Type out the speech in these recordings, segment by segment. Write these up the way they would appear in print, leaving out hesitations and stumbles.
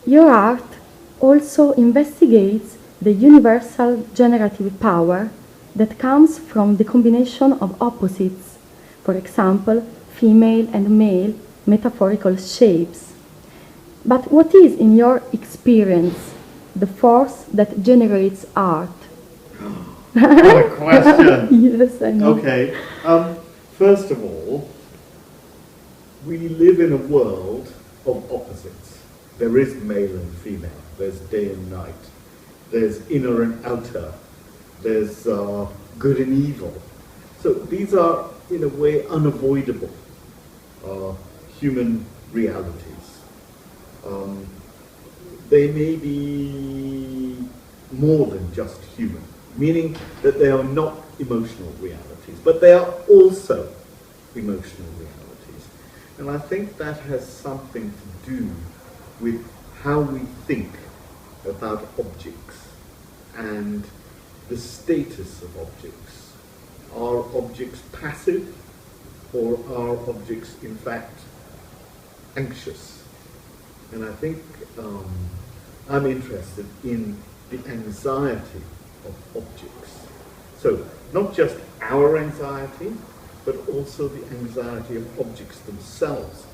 Your art also investigates the universal generative power that comes from the combination of opposites, for example, female and male metaphorical shapes. But what is, in your experience, the force that generates art? What a question! Yes, I know. Okay. First of all, we live in a world of opposites. There is male and female. There's day and night. There's inner and outer. There's good and evil. So these are, in a way, unavoidable human realities. They may be more than just human, meaning that they are not emotional realities, but they are also emotional realities. And I think that has something to do with how we think about objects and the status of objects. Are objects passive, or are objects in fact anxious? And I think I'm interested in the anxiety of objects. So not just our anxiety, but also the anxiety of objects themselves.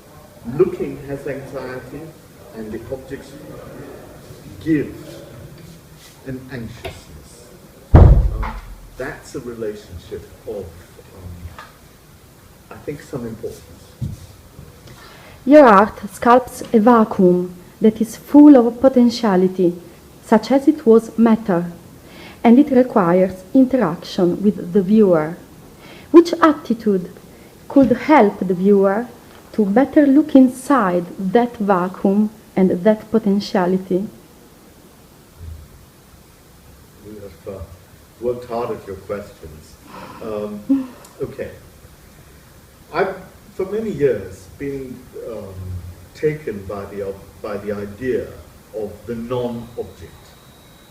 Looking has anxiety, and the objects give an anxiousness. That's a relationship of, I think, some importance. Your art sculpts a vacuum that is full of potentiality, such as it was matter, and it requires interaction with the viewer. Which attitude could help the viewer to better look inside that vacuum and that potentiality? You have worked hard at your questions. Okay. I've, for many years, been taken by the idea of the non-object.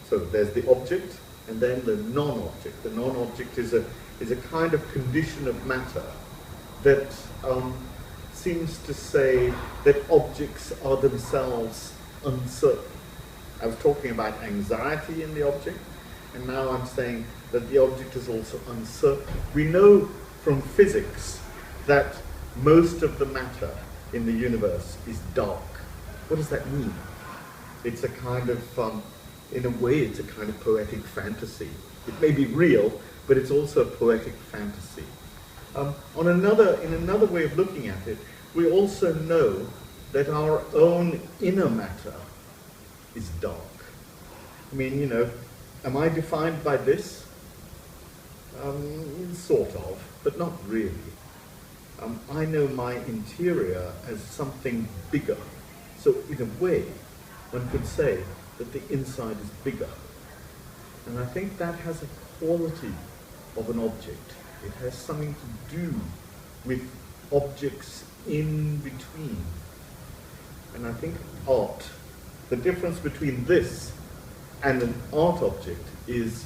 So there's the object, and then the non-object. The non-object is a kind of condition of matter that seems to say that objects are themselves uncertain. I was talking about anxiety in the object, and now I'm saying that the object is also uncertain. We know from physics that most of the matter in the universe is dark. What does that mean? It's a kind of, in a way, it's a kind of poetic fantasy. It may be real, but it's also a poetic fantasy. In another way of looking at it, we also know that our own inner matter is dark. I mean, am I defined by this? Sort of, but not really. I know my interior as something bigger. So in a way, one could say that the inside is bigger. And I think that has a quality of an object. It has something to do with objects in between. And I think art, the difference between this and an art object is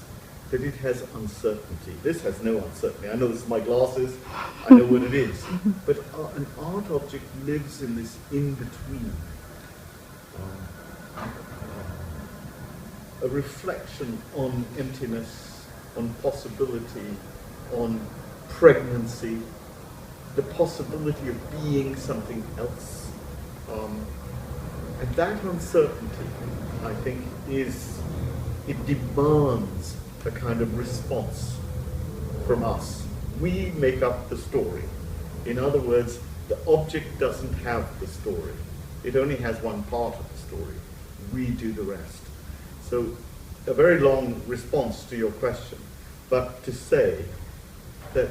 that it has uncertainty. This has no uncertainty. I know this is my glasses, I know what it is. But an art object lives in this in-between. A reflection on emptiness, on possibility, on pregnancy, the possibility of being something else. And that uncertainty, I think, it demands a kind of response from us. We make up the story. In other words, the object doesn't have the story. It only has one part of the story. We do the rest. So, a very long response to your question, but to say that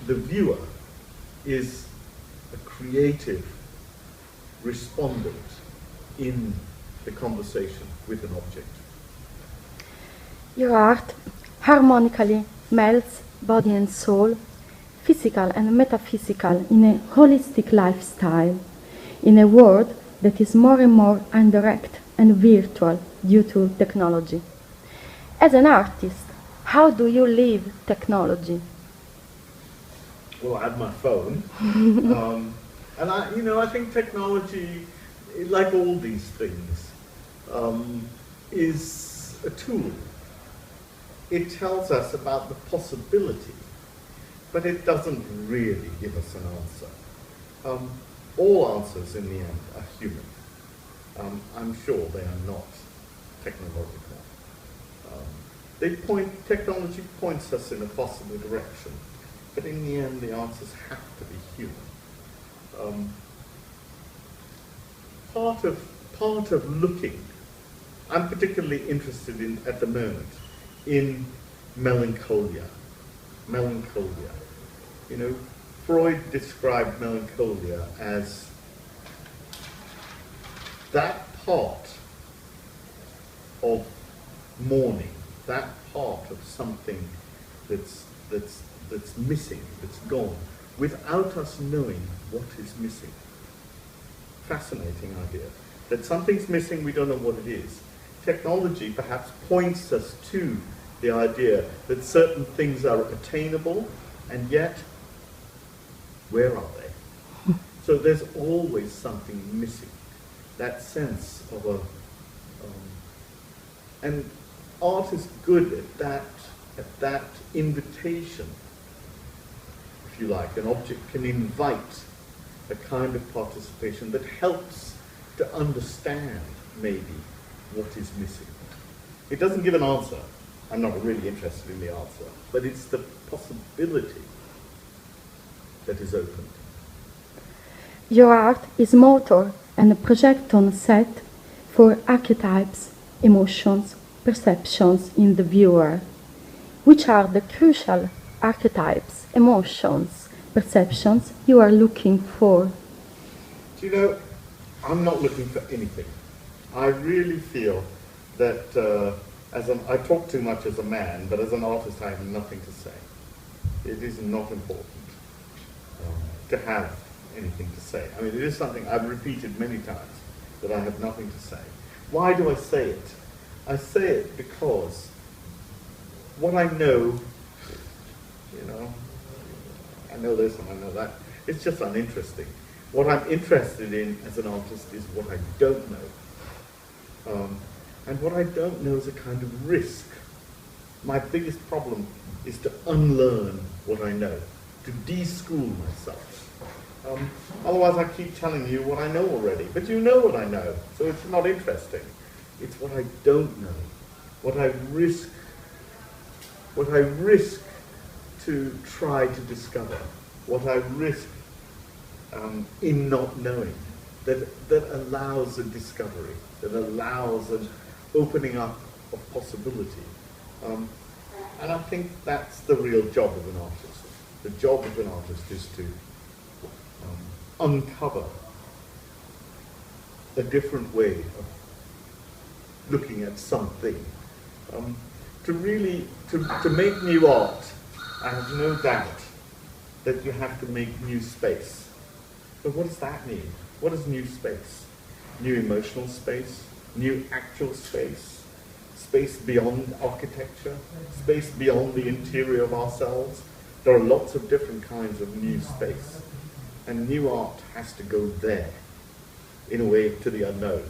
the viewer is a creative respondent in the conversation with an object. Your art harmonically melts body and soul, physical and metaphysical, in a holistic lifestyle, in a world that is more and more indirect and virtual due to technology. As an artist, how do you live technology? Well, I have my phone, and I think technology like all these things, is a tool. It tells us about the possibility, but it doesn't really give us an answer. All answers in the end are human. I'm sure they are not technological. Technology points us in a possible direction, but in the end the answers have to be human. Part of looking, I'm particularly interested in, at the moment, in melancholia. Melancholia. You know, Freud described melancholia as that part of mourning, that part of something that's missing, that's gone, without us knowing what is missing. Fascinating idea. That something's missing, we don't know what it is. Technology perhaps points us to the idea that certain things are attainable, and yet, where are they? So there's always something missing. That sense of and art is good at that invitation, if you like. An object can invite a kind of participation that helps to understand, maybe, what is missing. It doesn't give an answer. I'm not really interested in the answer, but it's the possibility that is opened. Your art is motor and a projection set for archetypes, emotions, perceptions in the viewer. Which are the crucial archetypes, emotions, perceptions you are looking for? Do you know, I'm not looking for anything. I really feel that I talk too much as a man, but as an artist I have nothing to say. It is not important to have anything to say. I mean, it is something I've repeated many times, that I have nothing to say. Why do I say it? I say it because what I know, you know, I know this and I know that, it's just uninteresting. What I'm interested in as an artist is what I don't know. And what I don't know is a kind of risk. My biggest problem is to unlearn what I know, to de-school myself. Otherwise I keep telling you what I know already, but you know what I know, so it's not interesting. It's what I don't know, what I risk to try to discover, what I risk in not knowing, that allows a discovery, that allows an opening up of possibility. And I think that's the real job of an artist. The job of an artist is to uncover a different way of looking at something. To make new art, I have no doubt that you have to make new space. But what does that mean? What is new space? New emotional space? New actual space? Space beyond architecture? Space beyond the interior of ourselves? There are lots of different kinds of new space. And new art has to go there, in a way, to the unknown.